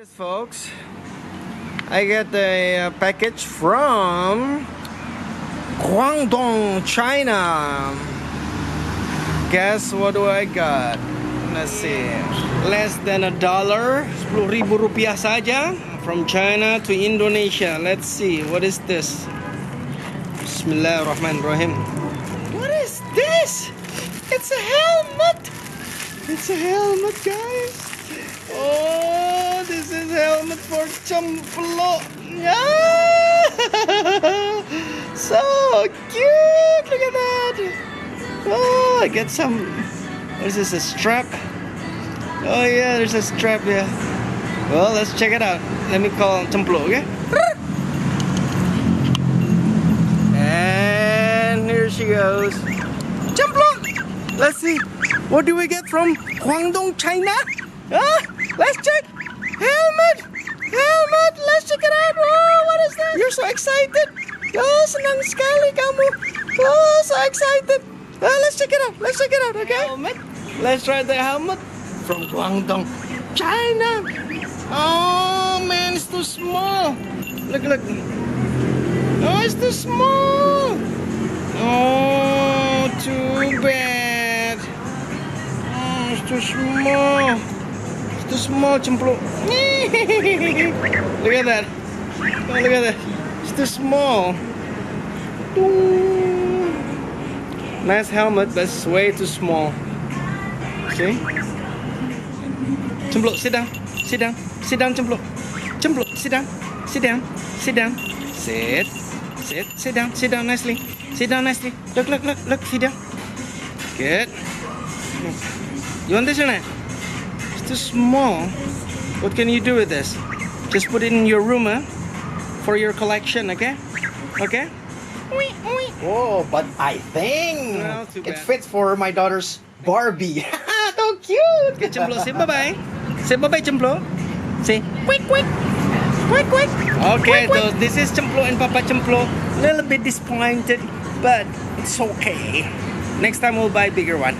Folks, I get a package from Guangdong, China. Guess what do I got? Let's see. Less than $1, 10.000 rupiah saja. From China to Indonesia. Let's see, what is this? Bismillahirrahmanirrahim. What is this? It's a helmet. It's a helmet, guys. Oh, this is helmet for Cemplök. Yeah! So cute. Look at that. Oh, I get some. What is this? A strap? Oh yeah, there's a strap here. Well, let's check it out. Let me call Cemplök, okay? And here she goes. Cemplök! Let's see. What do we get from Guangdong, China? Let's check. Helmet. Helmet. Let's check it out. Oh, what is that? You're so excited. Oh, senang sekali kamu. Oh, so excited. Let's check it out. Let's check it out, okay? Helmet. Let's try the helmet from Guangdong, China. Oh man, it's too small. Look, look. Oh, it's too small. Oh, too bad. Oh, it's too small. It's too small, Cemplök. Look at that. Oh, look at that. It's too small. Nice helmet, but it's way too small. See? Cemplök, sit down. Sit down. Sit down, Cemplök. Cemplök, sit down. Sit down. Sit down. Sit. Sit. Sit down. Sit down nicely. Sit down nicely. Look, look, look, look. Sit down. Good. You want this or not? It's too small. What can you do with this? Just put it in your room, huh? For your collection, okay? Okay? Oh, but I think Well, too it bad. fits for my daughter's Barbie. So cute. Okay, Cemplök, say bye-bye. Say bye-bye, Cemplök. Say quick, quick. Quick, quick. Okay, so this is Cemplök and Papa Cemplök. A little bit disappointed, but it's okay. Next time we'll buy a bigger one.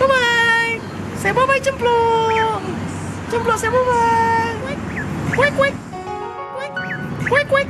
Bye-bye. Say bye-bye, Cemplök. Cemplök, say bye-bye. Quick, quick. Quick, quick. Quick, quick.